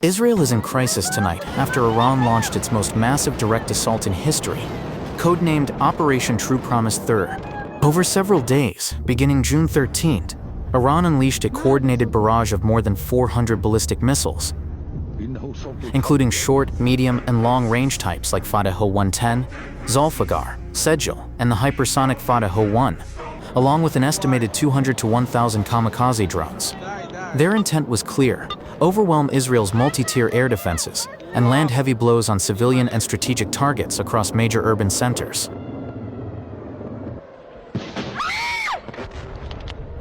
Israel is in crisis tonight after Iran launched its most massive direct assault in history, codenamed Operation True Promise 3rd. Over several days, beginning June 13th, Iran unleashed a coordinated barrage of more than 400 ballistic missiles, including short, medium, and long-range types like Fateh 110, Zulfiqar, Sejal, and the hypersonic Fateh 1, along with an estimated 200 to 1,000 kamikaze drones. Their intent was clear: overwhelm Israel's multi-tier air defenses and land heavy blows on civilian and strategic targets across major urban centers.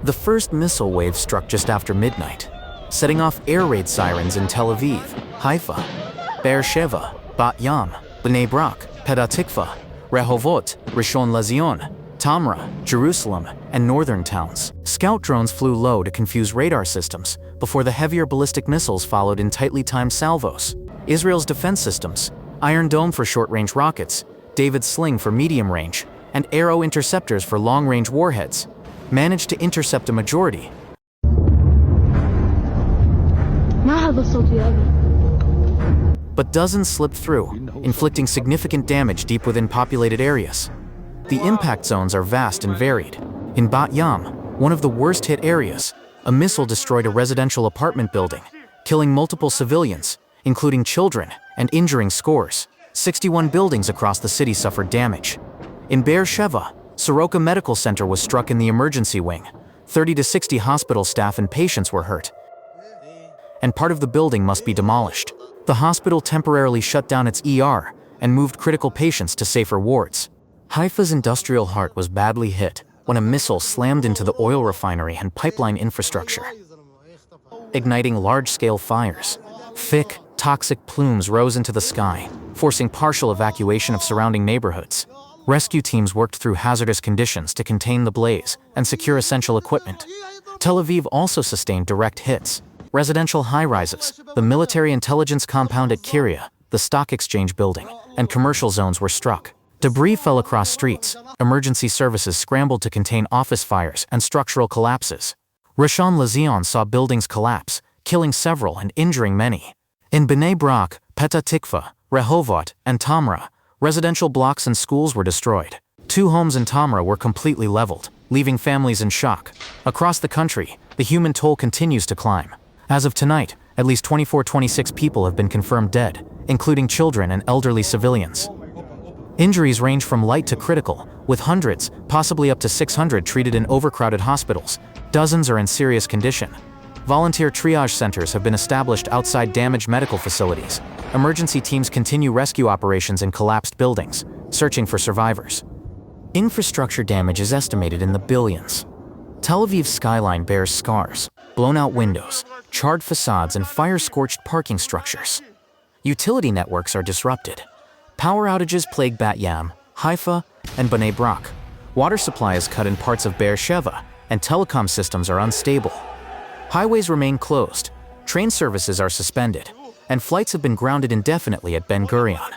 The first missile wave struck just after midnight, setting off air raid sirens in Tel Aviv, Haifa, Sheva, Bat Yam, Bnei Brak, Petah Tikva, Rehovot, Rishon LeZion, Tamra, Jerusalem, and northern towns. Scout drones flew low to confuse radar systems before the heavier ballistic missiles followed in tightly timed salvos. Israel's defense systems, Iron Dome for short-range rockets, David's Sling for medium range, and Arrow interceptors for long-range warheads, managed to intercept a majority. But dozens slipped through, inflicting significant damage deep within populated areas. The impact zones are vast and varied. In Bat Yam, one of the worst-hit areas, a missile destroyed a residential apartment building, killing multiple civilians, including children, and injuring scores. 61 buildings across the city suffered damage. In Sheva, Soroka Medical Center was struck in the emergency wing. 30 to 60 hospital staff and patients were hurt, and part of the building must be demolished. The hospital temporarily shut down its ER and moved critical patients to safer wards. Haifa's industrial heart was badly hit when a missile slammed into the oil refinery and pipeline infrastructure, igniting large-scale fires. Thick, toxic plumes rose into the sky, forcing partial evacuation of surrounding neighborhoods. Rescue teams worked through hazardous conditions to contain the blaze and secure essential equipment. Tel Aviv also sustained direct hits. Residential high-rises, the military intelligence compound at Kiryat, the stock exchange building, and commercial zones were struck. Debris fell across streets. Emergency services scrambled to contain office fires and structural collapses. Rishon LeZion saw buildings collapse, killing several and injuring many. In Bnei Brak, Petah Tikva, Rehovot, and Tamra, residential blocks and schools were destroyed. 2 homes in Tamra were completely leveled, leaving families in shock. Across the country, the human toll continues to climb. As of tonight, at least 26 people have been confirmed dead, including children and elderly civilians. Injuries range from light to critical, with hundreds, possibly up to 600 treated in overcrowded hospitals. Dozens are in serious condition. Volunteer triage centers have been established outside damaged medical facilities. Emergency teams continue rescue operations in collapsed buildings, searching for survivors. Infrastructure damage is estimated in the billions. Tel Aviv's skyline bears scars: blown-out windows, charred facades, and fire-scorched parking structures. Utility networks are disrupted. Power outages plague Bat Yam, Haifa, and Bnei Brak. Water supply is cut in parts of Sheva, and telecom systems are unstable. Highways remain closed, train services are suspended, and flights have been grounded indefinitely at Ben Gurion.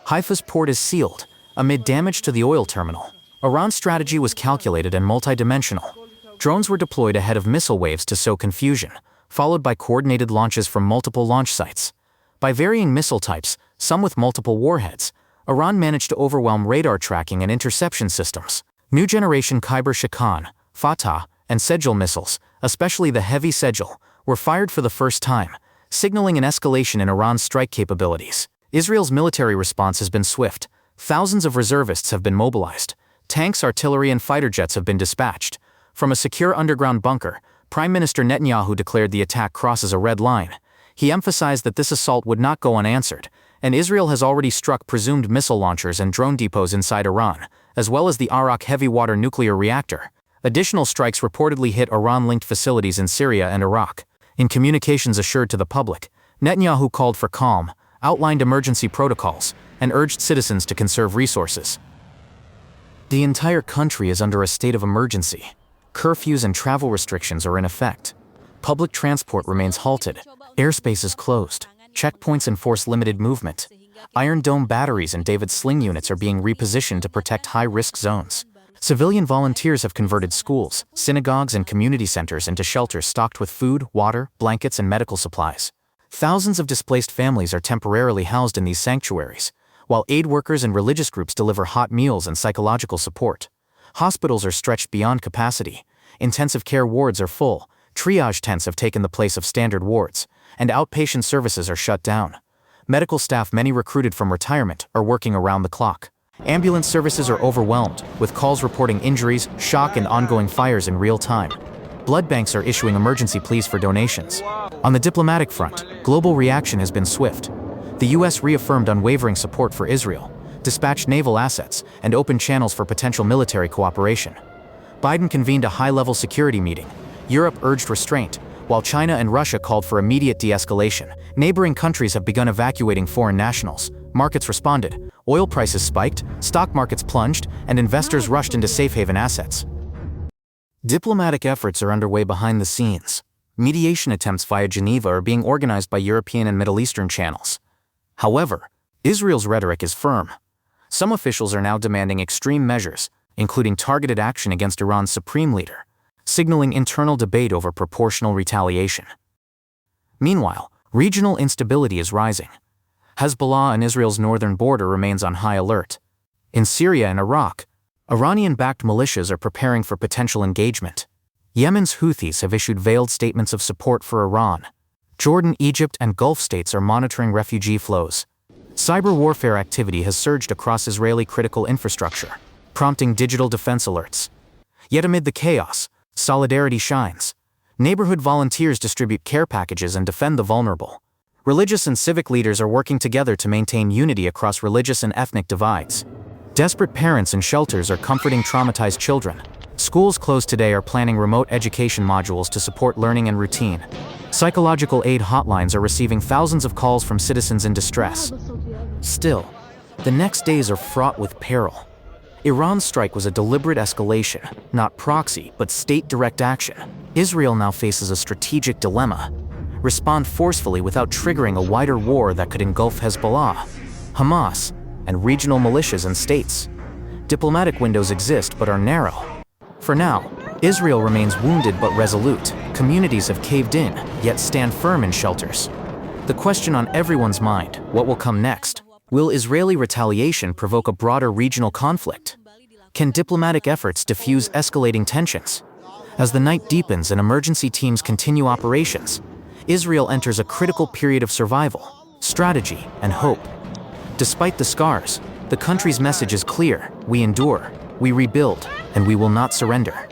Haifa's port is sealed, amid damage to the oil terminal. Iran's strategy was calculated and multidimensional. Drones were deployed ahead of missile waves to sow confusion, followed by coordinated launches from multiple launch sites. By varying missile types, some with multiple warheads, Iran managed to overwhelm radar tracking and interception systems. New generation Khyber Shekan, Fatah, and Sejal missiles, especially the heavy Sejal, were fired for the first time, signaling an escalation in Iran's strike capabilities. Israel's military response has been swift. Thousands of reservists have been mobilized. Tanks, artillery, and fighter jets have been dispatched. From a secure underground bunker, Prime Minister Netanyahu declared the attack crosses a red line. He emphasized that this assault would not go unanswered, and Israel has already struck presumed missile launchers and drone depots inside Iran, as well as the Arak heavy-water nuclear reactor. Additional strikes reportedly hit Iran-linked facilities in Syria and Iraq. In communications assured to the public, Netanyahu called for calm, outlined emergency protocols, and urged citizens to conserve resources. The entire country is under a state of emergency. Curfews and travel restrictions are in effect. Public transport remains halted. Airspace is closed. Checkpoints enforce limited movement. Iron Dome batteries and David's Sling units are being repositioned to protect high-risk zones. Civilian volunteers have converted schools, synagogues, and community centers into shelters stocked with food, water, blankets, and medical supplies. Thousands of displaced families are temporarily housed in these sanctuaries, while aid workers and religious groups deliver hot meals and psychological support. Hospitals are stretched beyond capacity, intensive care wards are full, triage tents have taken the place of standard wards, and outpatient services are shut down. Medical staff, many recruited from retirement, are working around the clock. Ambulance services are overwhelmed, with calls reporting injuries, shock, and ongoing fires in real time. Blood banks are issuing emergency pleas for donations. On the diplomatic front, global reaction has been swift. The U.S. reaffirmed unwavering support for Israel, dispatched naval assets, and opened channels for potential military cooperation. Biden convened a high-level security meeting. Europe urged restraint, while China and Russia called for immediate de-escalation. Neighboring countries have begun evacuating foreign nationals. Markets responded. Oil prices spiked, stock markets plunged, and investors rushed into safe haven assets. Diplomatic efforts are underway behind the scenes. Mediation attempts via Geneva are being organized by European and Middle Eastern channels. However, Israel's rhetoric is firm. Some officials are now demanding extreme measures, including targeted action against Iran's supreme leader, signaling internal debate over proportional retaliation. Meanwhile, regional instability is rising. Hezbollah on Israel's northern border remains on high alert. In Syria and Iraq, Iranian-backed militias are preparing for potential engagement. Yemen's Houthis have issued veiled statements of support for Iran. Jordan, Egypt, and Gulf states are monitoring refugee flows. Cyber warfare activity has surged across Israeli critical infrastructure, prompting digital defense alerts. Yet amid the chaos, solidarity shines. Neighborhood volunteers distribute care packages and defend the vulnerable. Religious and civic leaders are working together to maintain unity across religious and ethnic divides. Desperate parents in shelters are comforting traumatized children. Schools closed today are planning remote education modules to support learning and routine. Psychological aid hotlines are receiving thousands of calls from citizens in distress. Still, the next days are fraught with peril. Iran's strike was a deliberate escalation, not proxy, but state direct action. Israel now faces a strategic dilemma: respond forcefully without triggering a wider war that could engulf Hezbollah, Hamas, and regional militias and states. Diplomatic windows exist but are narrow. For now, Israel remains wounded but resolute. Communities have caved in, yet stand firm in shelters. The question on everyone's mind: what will come next? Will Israeli retaliation provoke a broader regional conflict? Can diplomatic efforts diffuse escalating tensions? As the night deepens and emergency teams continue operations, Israel enters a critical period of survival, strategy, and hope. Despite the scars, the country's message is clear: we endure, we rebuild, and we will not surrender.